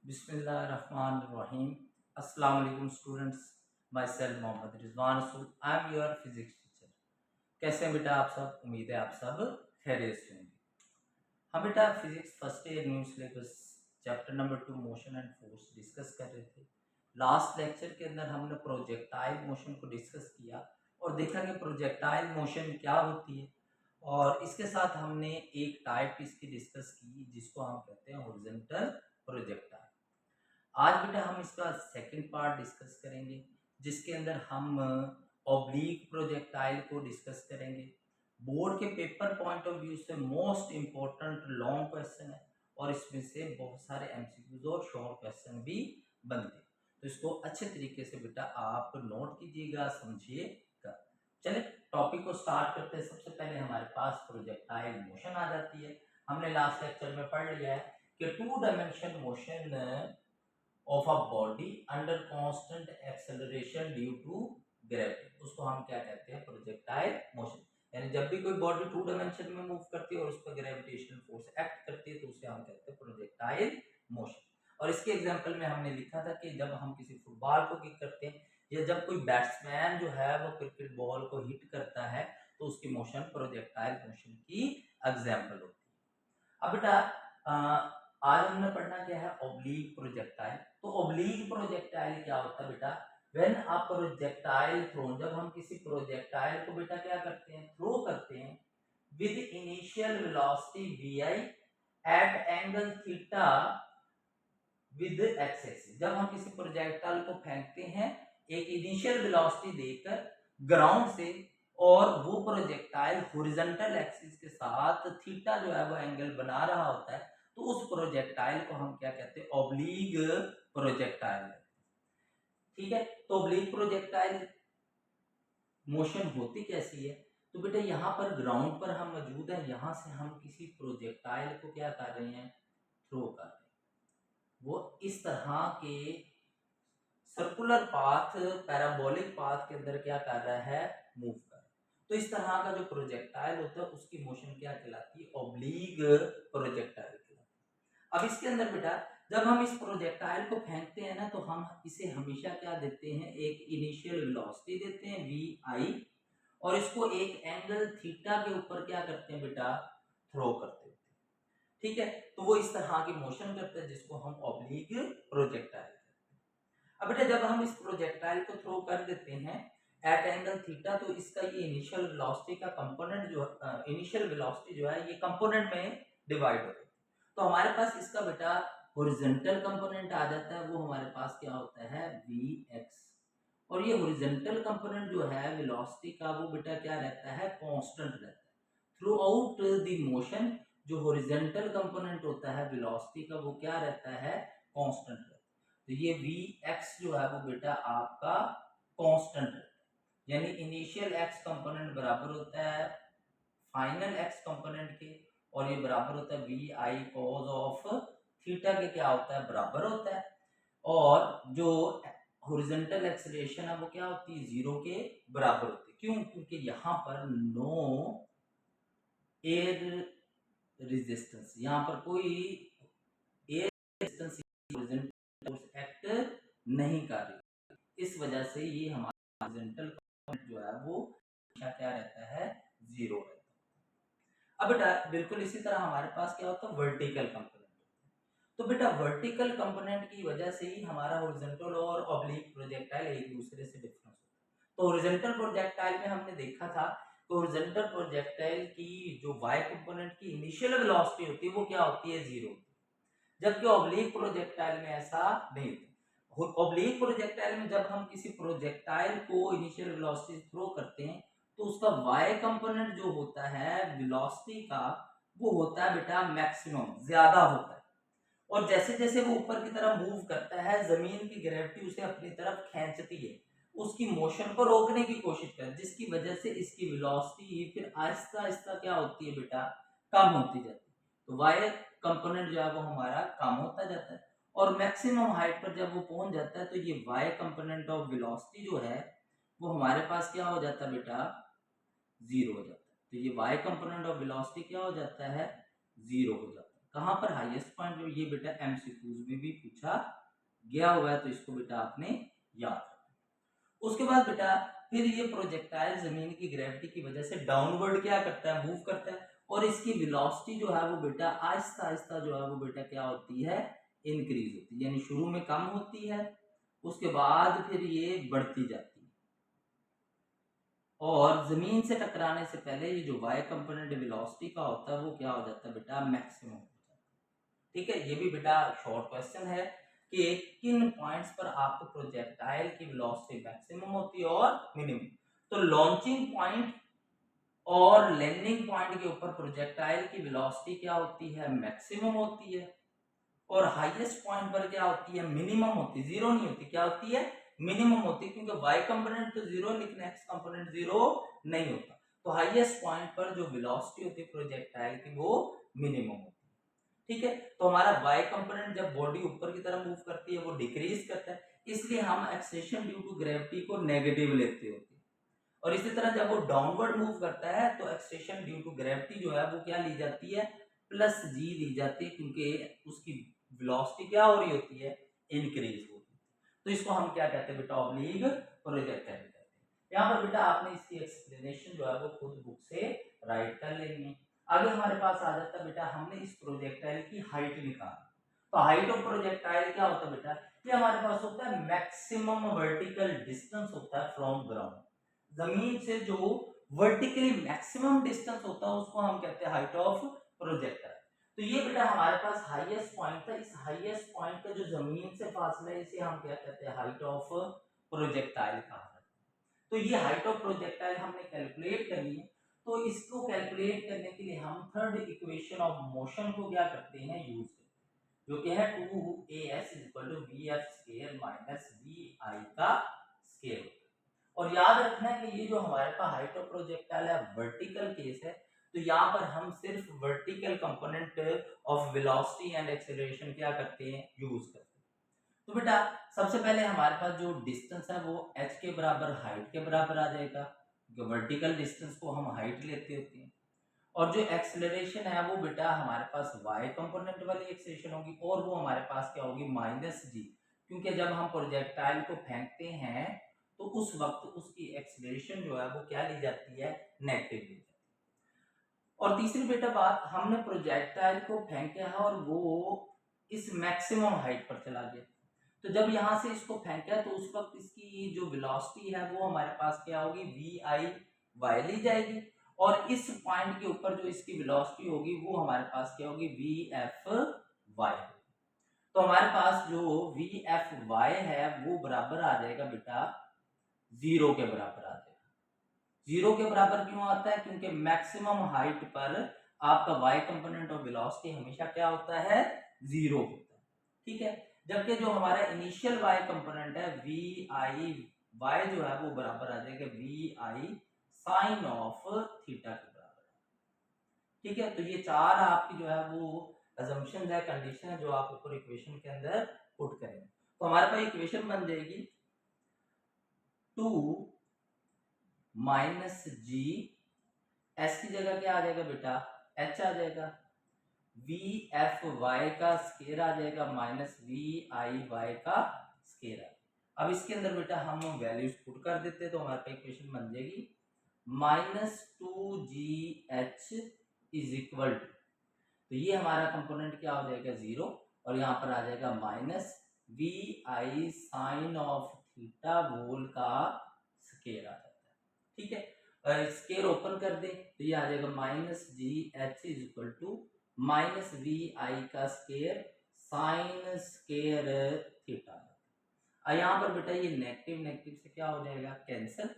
बिस्मिल्लाहिर्रहमानिर्रहीम। अस्सलाम वालेकुम students, myself Mohammad Rizwan Rasool, I am your physics teacher. कैसे हैं बेटा आप सब? उम्मीद है आप सब खैरियत से होंगे। हम बेटा physics first year new syllabus chapter number 2 motion and force discuss कर रहे थे। लास्ट लेक्चर के अंदर हमने प्रोजेक्टाइल मोशन को डिस्कस किया और देखा कि प्रोजेक्टाइल मोशन क्या होती है, और इसके साथ हमने एक टाइप इसकी डिस्कस की जिसको हम कहते हैं हॉरिजॉन्टल प्रोजेक्टाइल। आज बेटा हम इसका सेकंड पार्ट डिस्कस करेंगे जिसके अंदर हम ऑब्लिक प्रोजेक्टाइल को डिस्कस करेंगे। बोर्ड के पेपर पॉइंट ऑफ व्यू से मोस्ट इम्पोर्टेंट लॉन्ग क्वेश्चन है और इसमें से बहुत सारे एमसीक्यूज और शॉर्ट क्वेश्चन भी बनते हैं, तो इसको अच्छे तरीके से बेटा आप नोट कीजिएगा, समझिएगा। चलिए टॉपिक को स्टार्ट करते हैं। सबसे पहले हमारे पास प्रोजेक्टाइल मोशन आ जाती है। हमने लास्ट लेक्चर में पढ़ लिया है कि 2 dimension motion of a body under constant acceleration due to gravity, उसको हम क्या कहते हैं? Projectile motion. यानी जब भी कोई बॉडी 2 डायमेंशन में मूव करती है और उस पर ग्रेविटेशनल फोर्स एक्ट करती है तो उसे हम कहते हैं प्रोजेक्टाइल मोशन। और इसके एग्जांपल में हमने लिखा था कि जब हम किसी फुटबॉल को किक करते हैं या जब कोई बैट्समैन जो है वो क्रिकेट बॉल को हिट करता है तो उसकी मोशन प्रोजेक्टाइल मोशन की एग्जांपल होती है। अब बेटा आज हमने पढ़ना क्या है? Oblique projectile. तो ऑब्लिक प्रोजेक्टाइल क्या होता है बेटा? व्हेन अ प्रोजेक्टाइल थ्रोन, जब हम किसी प्रोजेक्टाइल को बेटा क्या करते हैं? थ्रो करते हैं with initial velocity vi at angle theta with x axis. जब हम किसी प्रोजेक्टाइल को फेंकते हैं एक इनिशियल वेलोसिटी देकर ग्राउंड से, और वो प्रोजेक्टाइल हॉरिजॉन्टल एक्सिस के साथ थीटा जो है वो एंगल बना रहा होता है, तो उस प्रोजेक्टाइल को हम क्या कहते हैं? Oblique projectile. ठीक है, तो ऑब्लिक प्रोजेक्टाइल मोशन होती कैसी है? तो बेटा यहाँ पर ग्राउंड पर हम मौजूद हैं, यहाँ से हम किसी प्रोजेक्टाइल को क्या कर रहे हैं? थ्रो कर रहे हैं। वो इस तरह के सर्कुलर पाथ, पैराबोलिक पाथ के अंदर क्या कर रहा है? मूव कर रहा है। तो इस तरह का जो प्रोजेक्टाइल होता है उसकी मोशन क्या कहलाती है? ऑब्लिक प्रोजेक्टाइल कहलाती है। अब इसके अंदर बेटा जब हम इस प्रोजेक्टाइल को फेंकते हैं ना तो हम इसे हमेशा क्या देते हैं? एक इनिशियल वेलोसिटी देते हैं vi, और इसको एक एंगल थीटा के ऊपर क्या करते हैं बेटा? थ्रो करते हैं। ठीक है, तो वो इस तरह की मोशन करते हैं जिसको हम ऑब्लिक प्रोजेक्टाइल। अब बेटा जब हम इस प्रोजेक्टाइल को थ्रो कर देते हैं एट एंगल थीटा, तो इसका ये इनिशियल वेलोसिटी का कंपोनेंट जो इनिशियल वेलोसिटी जो है ये कंपोनेंट में डिवाइड होता है। तो हमारे पास इसका बेटा हॉरिजॉन्टल कंपोनेंट आ जाता है, वो हमारे पास क्या होता है? vx। और ये हॉरिजॉन्टल कंपोनेंट जो है वेलोसिटी का वो बेटा क्या रहता है? कांस्टेंट रहता है थ्रू आउट द मोशन। जो हॉरिजॉन्टल कंपोनेंट होता है वेलोसिटी का वो क्या रहता है? कांस्टेंट रहता है। तो ये vx जो है वो बेटा आपका कांस्टेंट रहता है, यानी इनिशियल x कंपोनेंट बराबर होता है फाइनल x कंपोनेंट के, और ये बराबर होता है vi cos ऑफ थीटा के क्या होता है? बराबर होता है। और जो हॉरिजॉन्टल एक्सेलरेशन है वो क्या होती है? 0 के बराबर होती है। क्यों? क्योंकि यहाँ पर नो एयर रेजिस्टेंस, यहाँ पर कोई एयर रेजिस्टेंस फोर्स एक्ट नहीं कर रही, इस वजह से ये हमारा हॉरिजॉन्टल कंपोनेंट जो है वो क्या रहता है? 0 रहता है। अब बेटा बिल्कुल इसी तरह हमारे पास क्या होता है? Vertical component. तो बेटा वर्टिकल कंपोनेंट की वजह से ही हमारा हॉरिजॉन्टल और ऑब्लिक प्रोजेक्टाइल एक दूसरे से डिफरेंस होता है। तो हॉरिजॉन्टल प्रोजेक्टाइल में हमने देखा था तो हॉरिजॉन्टल प्रोजेक्टाइल की जो y कंपोनेंट की इनिशियल वेलोसिटी होती है वो क्या होती है? 0, जबकि ऑब्लिक प्रोजेक्टाइल में ऐसा नहीं होता। ऑब्लिक प्रोजेक्टाइल में जब हम किसी प्रोजेक्टाइल को इनिशियल वेलोसिटी थ्रो करते हैं तो उसका y कंपोनेंट जो होता है वेलोसिटी का वो होता है बेटा मैक्सिमम, ज्यादा होता है। और जैसे जैसे वो ऊपर की तरफ मूव करता है जमीन की ग्रेविटी उसे अपनी तरफ खींचती है, उसकी मोशन को रोकने की कोशिश करती है, जिसकी वजह से इसकी वेलोसिटी फिर आहिस्ता आहिस्ता क्या होती है बेटा? कम होती जाती है। तो y कंपोनेंट जो है वो हमारा कम होता जाता है, और मैक्सिमम हाइट पर जब वो पहुंच जाता है तो ये y कंपोनेंट ऑफ वेलोसिटी जो है वो हमारे पास क्या हो जाता है बेटा? 0 हो जाता है। तो ये y कंपोनेंट ऑफ वेलोसिटी क्या हो जाता है? 0 हो जाता है। कहाँ पर हाईएस्ट पॉइंट, जो ये बेटा एमसीक्यूज में भी पूछा गया हुआ है, तो इसको बेटा आपने याद रखना। उसके बाद बेटा फिर ये प्रोजेक्टाइल जमीन की ग्रेविटी की वजह से डाउनवर्ड क्या करता है, मूव करता है, और इसकी वेलोसिटी जो है वो बेटा आहिस्ता आहिस्ता जो है वो बेटा क्या होती है, इंक्रीज होती है, यानी शुरू में कम होती है, उसके बाद फिर ये बढ़ती जाती है, और जमीन से टकराने से पहले ये जो वाई कंपोनेंट वेलोसिटी का होता है वो क्या हो जाता है बेटा, मैक्सिमम हो जाता है। ठीक है, ये भी बेटा शॉर्ट क्वेश्चन है कि किन पॉइंट्स पर आपको प्रोजेक्टाइल की वेलोसिटी मैक्सिमम होती है और मिनिमम। तो लॉन्चिंग पॉइंट और लैंडिंग पॉइंट के ऊपर प्रोजेक्टाइल की वेलोसिटी क्या होती है, मैक्सिमम होती है, और हाईएस्ट पॉइंट पर क्या होती है, मिनिमम होती है, जीरो नहीं होती, क्या होती है, मिनिमम होती है, क्योंकि वाई कंपोनेंट तो जीरो लेकिन एक्स कंपोनेंट जीरो नहीं होता। तो हाईएस्ट पॉइंट पर जो वेलोसिटी होती है प्रोजेक्टाइल की वो मिनिमम होती है। ठीक है, तो हमारा वाई कंपोनेंट जब बॉडी ऊपर की तरफ मूव करती है वो डिक्रीज करता है, इसलिए हम एक्सेलेरेशन ड्यू टू ग्रेविटी को नेगेटिव लेते होते हैं। और इसी तरह जब वो डाउनवर्ड मूव करता है तो एक्सेलेरेशन ड्यू टू ग्रेविटी जो है वो क्या ली जाती है, प्लस जी ली जाती है, क्योंकि उसकी वेलोसिटी क्या हो रही होती है, इंक्रीज हो रही है। तो इसको हम क्या कहते हैं बेटा, ऑब्लिक प्रोजेक्टाइल कहते हैं। यहाँ पर बेटा आपने इसकी एक्सप्लेनेशन जो है वो खुद बुक से राइट कर लेनी है। आगे हमारे पास आ जाता है बेटा, हमने इस प्रोजेक्टाइल की हाइट निकाली। तो हाइट ऑफ प्रोजेक्टाइल क्या होता है बेटा, ये हमारे पास होता है मैक्सिमम वर्टिकल डिस्टेंस होता है फ्रॉम ग्राउंड, जमीन से जो वर्टिकली मैक्सिमम डिस्टेंस होता है उसको हम कहते हैं हाइट ऑफ प्रोजेक्टाइल। तो ये बेटा हमारे पास हाईएस्ट पॉइंट था, इस हाईएस्ट पॉइंट का जो जमीन से फासला है इसे हम क्या कहते हैं, हाइट ऑफ प्रोजेक्टाइल कहा जाता है। तो ये हाइट ऑफ प्रोजेक्टाइल हमने कैलकुलेट करनी है। तो इसको कैलकुलेट करने के लिए हम थर्ड इक्वेशन ऑफ मोशन को क्या करते हैं, यूज करते हैं, जो कि है 2as = vf² माइनस vi का स्केयर। और याद रखना है कि ये जो हमारे पास हाइट ऑफ प्रोजेक्टाइल है वर्टिकल केस है, तो यहाँ पर हम सिर्फ vertical component of velocity and acceleration क्या करते हैं, यूज करते हैं। तो बेटा सबसे पहले हमारे पास जो डिस्टेंस है वो h के बराबर हाइट के बराबर आ जाएगा, क्योंकि वर्टिकल डिस्टेंस को हम हाइट लेते होते हैं। और जो एक्सेलरेशन है वो बेटा हमारे पास y कंपोनेंट वाली एक्सेलरेशन होगी, और वो हमारे पास क्या होगी, -g, क्योंकि जब हम प्रोजेक्टाइल को फेंकते हैं तो उस वक्त उसकी एक्सेलरेशन जो है वो क्या ली जाती है, नेगेटिव ली जाती है। और तीसरी बेटा बात, हमने प्रोजेक्टाइल को फेंका है और वो इस मैक्सिमम हाइट पर चला गया, तो जब यहाँ से इसको फेंका तो उस वक्त इसकी जो वेलोसिटी है वो हमारे पास क्या होगी, vi ली जाएगी, और इस पॉइंट के ऊपर जो इसकी वेलोसिटी होगी वो हमारे पास क्या होगी, vfy। तो हमारे पास जो vfy है वो बराबर आ जाएगा बेटा 0 के बराबर आ जाएगा। 0 के बराबर क्यों आता है, क्योंकि मैक्सिमम हाइट पर आपका y कंपोनेंट ऑफ वेलोसिटी हमेशा क्या होता है, 0 होता है। ठीक है, जबकि जो हमारा इनिशियल y कंपोनेंट है vi y जो है वो बराबर आ जाएगा vi साइन ऑफ थीटा के बराबर। ठीक है, तो ये चार आपकी जो है वो अजम्पशन है, कंडीशन है, जो आप ऊपर इक्वेशन के अंदर पुट करेंगे। तो हमारे पास इक्वेशन बन जाएगी 2 - g, s की जगह क्या आ जाएगा बेटा, h आ जाएगा, vfy का स्केयर आ जाएगा माइनस viy का स्केयर। अब इसके अंदर बेटा हम वैल्यूज पुट कर देते हैं, तो हमारे पास इक्वेशन बन जाएगी -2gh इज इक्वल टू, तो ये हमारा कंपोनेंट क्या हो जाएगा, 0, और यहाँ पर आ जाएगा minus vi sine of theta whole का स्केयर आ जाता है। ठीक है, स्केयर ओपन कर दे तो ये आ जाएगा -gh is equal to -vi का स्केयर साइन स्केयर थीटा। यहाँ पर बेटा ये नेगेटिव नेगेटिव से क्या हो जाएगा, कैंसिल।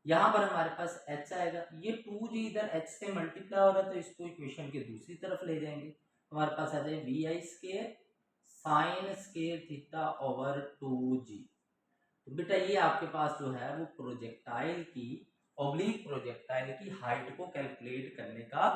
यहाँ पर हमारे पास h आएगा, ये 2g इधर h से मल्टीप्लाई हो रहा है तो इसको इक्वेशन के दूसरी तरफ ले जाएंगे, हमारे पास आ जाएगा vi square sine square theta over 2g। तो बेटा ये आपके पास जो है वो प्रोजेक्टाइल की, ऑब्लिक प्रोजेक्टाइल की हाइट को कैलकुलेट करने का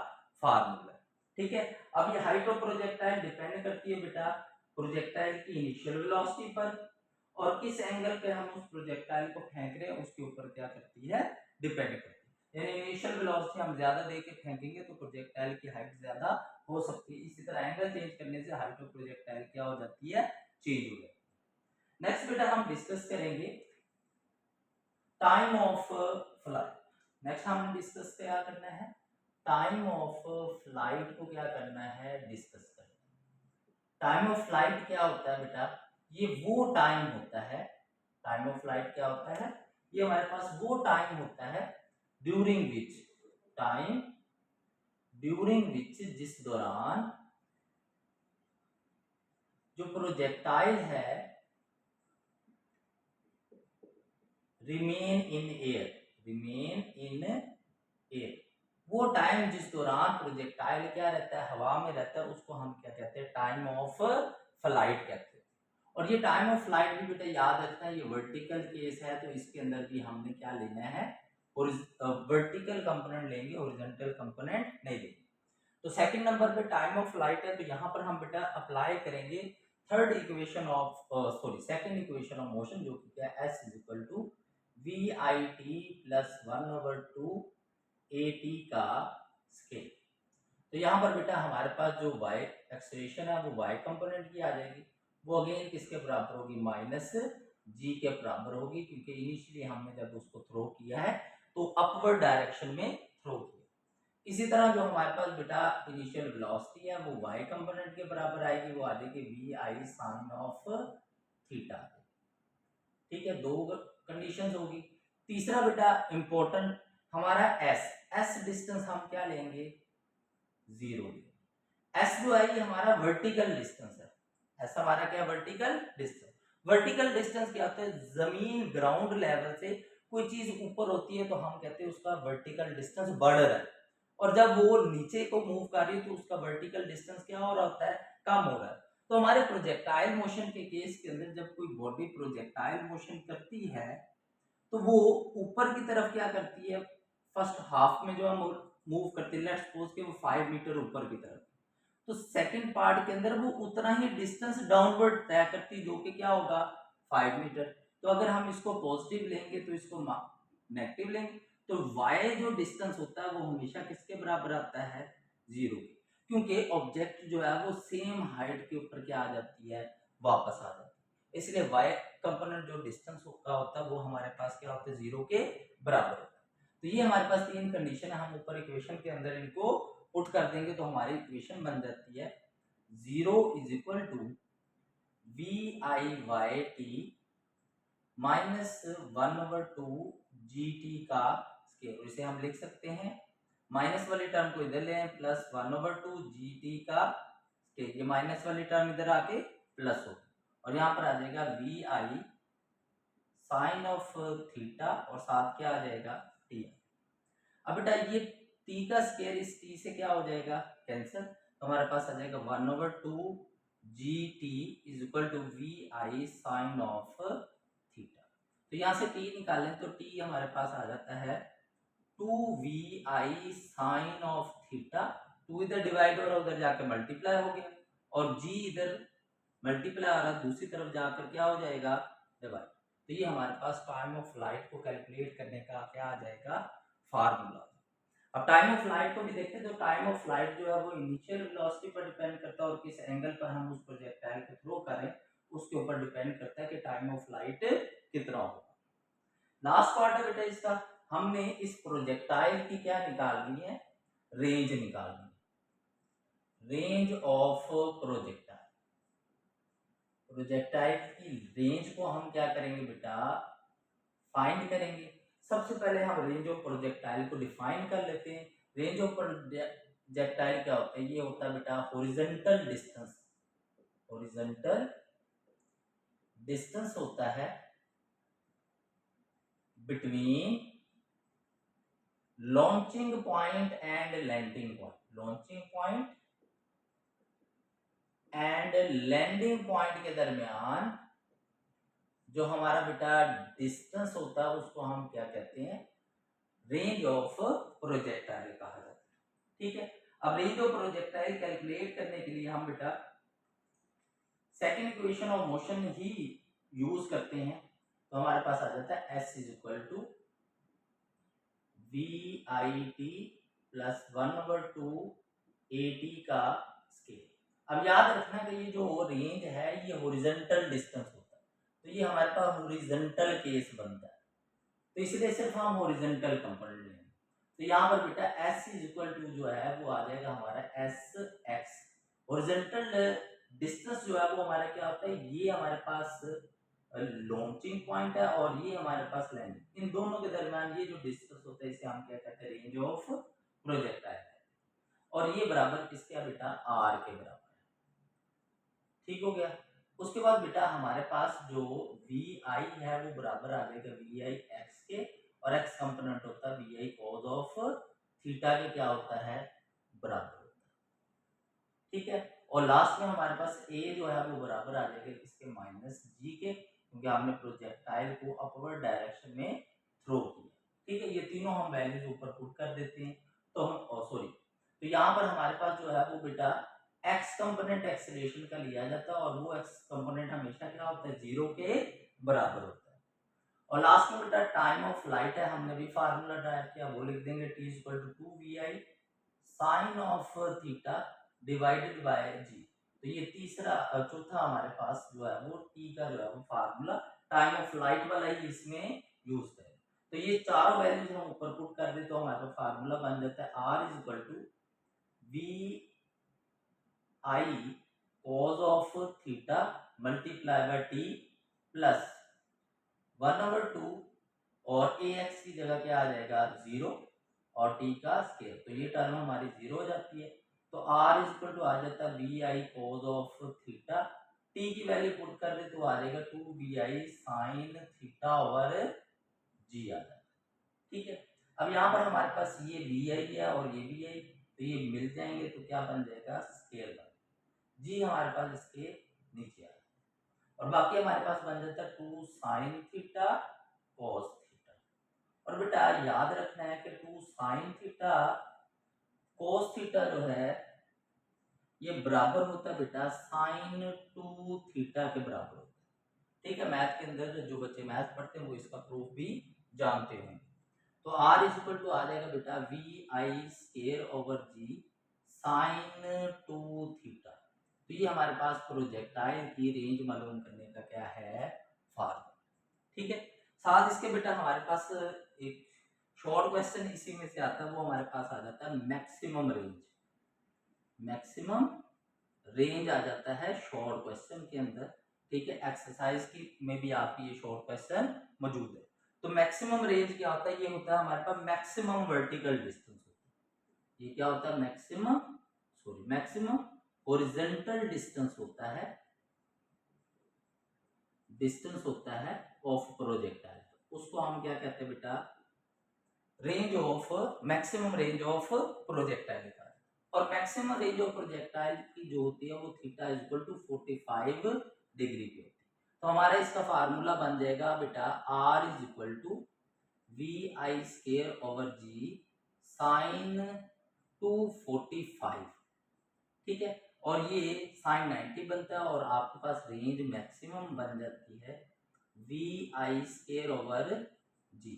फार्मूला है। ठीक है, अब ये हाइट ऑफ प्रोजेक्टाइल डिपेंड करती है बेटा प्रोजेक्टाइल की इनिशियल वेलोसिटी पर, और किस एंगल पे हम उस प्रोजेक्टाइल को फेंक रहे हैं उसके ऊपर क्या करती है, डिपेंड करती है। यानी इनिशियल वेलोसिटी हम ज्यादा देके फेंकेंगे तो प्रोजेक्टाइल की हाइट ज्यादा हो सकती है। इसी तरह एंगल चेंज करने से हाइट ऑफ प्रोजेक्टाइल क्या हो जाती है, चेंज हो जाती है। नेक्स्ट बेटा हम डिस्कस करेंगे टाइम ऑफ फ्लाइट। नेक्स्ट हम डिस्कस क्या करना है, टाइम ऑफ फ्लाइट को क्या करना है, डिस्कस करना है। टाइम ऑफ फ्लाइट क्या होता है बेटा, ये वो टाइम होता है, टाइम ऑफ फ्लाइट क्या होता है, ये हमारे पास वो टाइम होता है during which, time during which, जिस दौरान जो प्रोजेक्टाइल है remain in air, remain in air, वो टाइम जिस दौरान प्रोजेक्टाइल क्या रहता है, हवा में रहता है, उसको हम क्या कहते हैं, टाइम ऑफ फ्लाइट कहते हैं। और ये टाइम ऑफ फ्लाइट भी बेटा याद रखना है, ये वर्टिकल केस है, तो इसके अंदर भी हमने क्या लेना है, वर्टिकल कंपोनेंट लेंगे, हॉरिजॉन्टल कंपोनेंट नहीं लेंगे। तो सेकंड नंबर पे टाइम ऑफ फ्लाइट है, तो यहाँ पर हम बेटा अप्लाई करेंगे third equation of second equation of motion, जो कि क्या है, s is equal to V I T plus 1/2 A T का स्केल। तो यहाँ पर बेटा हमारे पास जो y एक्सेलरेशन है वो y कंपोनेंट की आ जाएगी, वो अगेन किसके बराबर होगी, माइनस g के बराबर होगी, क्योंकि इनिशियली हमने जब उसको थ्रो किया है तो अपवर्ड डायरेक्शन में थ्रो किया। इसी तरह जो हमारे पास बेटा इनिशियल वेलोसिटी है वो y कंपोनेंट के बराबर आएगी, वो आ जाएगी V I sine of theta. ठीक है, दो कंडीशंस होगी। तीसरा बेटा इंपॉर्टेंट हमारा s डिस्टेंस हम क्या लेंगे, 0 लेंगे। s जो है ये हमारा वर्टिकल डिस्टेंस है, s हमारा क्या, वर्टिकल डिस्टेंस। वर्टिकल डिस्टेंस क्या होता है, जमीन ग्राउंड लेवल से कोई चीज ऊपर होती है तो हम कहते हैं उसका वर्टिकल डिस्टेंस बढ़ रहा है, और जब वो नीचे को मूव कर रही है तो उसका वर्टिकल डिस्टेंस क्या हो रहा होता है, कम हो रहा है। तो हमारे प्रोजेक्टाइल मोशन के केस के अंदर जब कोई बॉडी प्रोजेक्टाइल मोशन करती है तो वो ऊपर की तरफ क्या करती है, फर्स्ट हाफ में जो हम मूव करते हैं, लेट्स सपोज कि वो 5 मीटर ऊपर की तरफ, तो सेकंड पार्ट के अंदर वो उतना ही डिस्टेंस डाउनवर्ड तय करती है, जो कि क्या होगा, 5 मीटर। तो अगर हम इसको पॉजिटिव लेंगे तो इसको नेगेटिव लेंगे, तो y जो डिस्टेंस होता है वो हमेशा किसके बराबर आता है, 0 के, क्योंकि ऑब्जेक्ट जो है वो सेम हाइट के ऊपर क्या आ जाती है, वापस आ जाती है। इसलिए y कंपोनेंट जो डिस्टेंस होता है वो हमारे पास क्या होता है, 0 के बराबर होता है। तो ये हमारे पास तीन कंडीशन है, हम ऊपर इक्वेशन के अंदर इनको पुट कर देंगे तो हमारी इक्वेशन बन जाती है 0 is equal to V I Y T minus 1/2 G T का स्केयर। इसे हम लिख सकते हैं, माइनस वाली टर्म को इधर ले आए, प्लस 1/2 जी टी का स्केयर, ये माइनस वाली टर्म इधर आके प्लस हो, और यहाँ पर आ जाएगा V I sine of theta, और साथ क्या आ जाएगा, टी। अब बेटा ये टी का स्केयर इस टी से क्या हो जाएगा, कैंसिल, तो हमारे पास आ जाएगा 1/2 G T is equal to V I sine of theta. तो यहाँ से टी निकालें तो टी हमारे पास आ जाता है 2 vi साइन ऑफ थीटा, 2 इधर डिवाइड हो रहा है, उधर जाकर मल्टीप्लाई हो गया, और g इधर मल्टीप्लाई आ रहा है, दूसरी तरफ जाकर क्या हो जाएगा, डिवाइड। तो ये हमारे पास टाइम ऑफ फ्लाइट को कैलकुलेट करने का क्या आ जाएगा, फार्मूला। अब टाइम ऑफ फ्लाइट को भी देखते हैं, तो टाइम ऑफ फ्लाइट जो है वो इनिशियल वेलोसिटी पर डिपेंड करता है, और किस एंगल पर हम उस प्रोजेक्टाइल को थ्रो करें उसके ऊपर डिपेंड करता है कि टाइम ऑफ फ्लाइट कितना होगा। लास्ट पार्ट है बेटा इसका, हमने इस प्रोजेक्टाइल की क्या निकालनी है, रेंज निकालनी है, रेंज ऑफ प्रोजेक्टाइल। प्रोजेक्टाइल की रेंज को हम क्या करेंगे बेटा, फाइंड करेंगे। सबसे पहले हम रेंज ऑफ प्रोजेक्टाइल को डिफाइन कर लेते हैं। रेंज ऑफ प्रोजेक्टाइल क्या होता है, ये होता है बेटा हॉरिजॉन्टल डिस्टेंस, हॉरिजॉन्टल डिस्टेंस होता है between launching point and landing point, launching point and landing point के दरमियान जो हमारा बेटा डिस्टेंस होता है उसको हम क्या कहते हैं, रेंज ऑफ प्रोजेक्टाइल कहा जाता है। ठीक है, अब रेंज ऑफ प्रोजेक्टाइल कैलकुलेट करने के लिए हम बेटा सेकंड इक्वेशन ऑफ मोशन ही यूज करते हैं, तो हमारे पास आ जाता है s is equal to V I T plus 1/2 AT का स्केल। अब याद रखना कि ये जो रेंज है ये हॉरिजॉन्टल डिस्टेंस होता है, तो ये हमारे पास हॉरिजॉन्टल केस बनता है, तो इसलिए सिर्फ हम हॉरिजॉन्टल कंपोनेंट लेंगे। तो यहाँ पर बेटा S इज इक्वल टू जो है वो आ जाएगा हमारा एस एक्स। हॉरिजॉन्टल डिस्टेंस जो है वो हमारा क्या होता है, ये हमारे पास लॉन्चिंग पॉइंट है और ये हमारे पास लैंडिंग, इन दोनों के दरमियान ये जो डिस्टेंस होता है इसे हम क्या कहते हैं, रेंज ऑफ प्रोजेक्टाइल। और ये बराबर किसके है बेटा, आर के बराबर है। ठीक हो गया। उसके बाद बेटा हमारे पास जो वी आई है वो बराबर आ जाएगा वी आई एक्स के, और एक्स कंपोनेंट होता है V I cos of theta के क्या होता है, बराबर होता है। ठीक है। और लास्ट में हमारे पास ए जो है वो बराबर आ जाएगा किसके, माइनस जी के, क्योंकि हमने प्रोजेक्टाइल को अपवर्ड डायरेक्शन में थ्रो किया। ठीक है, ये तीनों हम वैल्यूज ऊपर पुट कर देते हैं। तो हम सॉरी, तो यहाँ पर हमारे पास जो है वो बेटा एक्स कंपोनेंट एक्सेलरेशन का लिया जाता है, और वो एक्स कंपोनेंट हमेशा क्या होता है, 0 के बराबर होता है। और लास्ट में बेटा टाइम ऑफ फ्लाइट है, हमने भी फार्मूला ड्राइव किया, वो लिख देंगे t equal to 2vi sine of theta divided by G. तो ये तीसरा चौथा हमारे पास जो है वो t का जो है वो फार्मूला टाइम ऑफ फ्लाइट वाला ही इसमें यूज करें। तो ये चारों वैल्यूज हम ऊपर पुट कर दे तो हमारे पास फार्मूला बन जाता है r is equal to V I cos of theta multiply by T plus 1/2, और ए एक्स की जगह क्या आ जाएगा 0, और टी का स्केयर, तो ये टर्म हमारी 0 हो जाती है। तो आर इज इक्वल टू आ जाता है V I cos of theta, T की वैल्यू पुट कर दे तो आ जाएगा 2vi sine theta over G आ जाता है। ठीक है। अब यहाँ पर हमारे पास ये वी आई है और ये भी आई, तो ये मिल जाएंगे तो क्या बन जाएगा, स्केयर बन, जी हमारे पास इसके नीचे आ जाए, और बाकी हमारे पास बन जाता है 2 साइन थीटा कॉस थीटा। और बेटा याद रखना है कि 2 साइन थीटा कॉस थीटा जो है ये बराबर होता है बेटा साइन 2 थीटा के बराबर होता है। ठीक है, मैथ के अंदर जो बच्चे मैथ पढ़ते हैं वो इसका प्रूफ भी जानते हैं। तो आर इज इक्वल टू आ जाएगा बेटा V I square over G sine 2 theta. तो ये हमारे पास प्रोजेक्टाइल की रेंज मालूम करने का क्या है, फार्मूला। ठीक है। साथ इसके बेटा हमारे पास एक शॉर्ट क्वेश्चन इसी में से आता है, वो हमारे पास आ जाता है मैक्सिमम रेंज। मैक्सिमम रेंज आ जाता है शॉर्ट क्वेश्चन के अंदर। ठीक है, एक्सरसाइज की में भी आपकी ये शॉर्ट क्वेश्चन मौजूद है। तो मैक्सिमम रेंज क्या होता है, ये होता है हमारे पास मैक्सिमम वर्टिकल डिस्टेंस होता है। ये क्या होता है, मैक्सिमम हॉरिजॉन्टल डिस्टेंस होता है, ऑफ प्रोजेक्टाइल, उसको हम क्या कहते हैं बेटा, range of maximum range of projectile का। और मैक्सिमम रेंज ऑफ प्रोजेक्टाइल की जो होती है वो theta is equal to 45 degree की होती है। तो हमारा इसका फार्मूला बन जाएगा बेटा R is equal to V I square over G sine 245। ठीक है, और ये साइन 90 बनता है, और आपके पास रेंज मैक्सिमम बन जाती है वी आई स्केयर ओवर जी।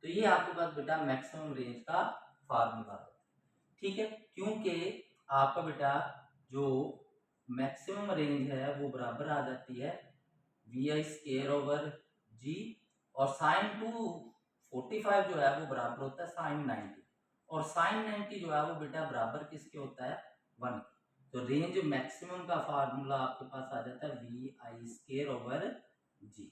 तो ये आपके पास बेटा मैक्सिमम रेंज का फार्मूला है। ठीक है, क्योंकि आपका बेटा जो मैक्सिमम रेंज है वो बराबर आ जाती है वी आई स्केयर ओवर जी, और साइन 245 जो है वो बराबर होता है साइन 90, और साइन 90 जो है वो बेटा बराबर किसके होता है, 1। तो रेंज मैक्सिमम का फार्मूला आपके पास आ जाता है वी आई स्केयर ओवर जी।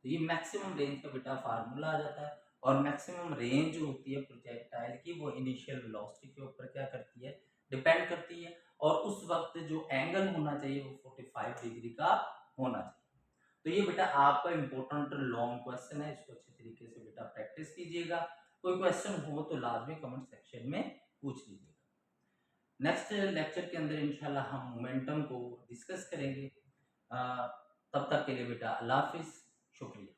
तो ये मैक्सिमम रेंज का बेटा फार्मूला आ जाता है। और मैक्सिमम रेंज जो होती है प्रोजेक्टाइल की वो इनिशियल वेलोसिटी के ऊपर क्या करती है, डिपेंड करती है, और उस वक्त जो एंगल होना चाहिए वो 45 डिग्री का होना चाहिए। तो ये बेटा आपका इंपॉर्टेंट लॉन्ग क्वेश्चन है, इसको अच्छे तरीके से बेटा प्रैक्टिस कीजिएगा। कोई क्वेश्चन हो तो लाजमी कमेंट सेक्शन में पूछ लीजिएगा। नेक्स्ट लेक्चर के अंदर इंशाल्लाह हम मोमेंटम को डिस्कस करेंगे। तब तक के लिए बेटा अल्लाह हाफिज, शुक्रिया।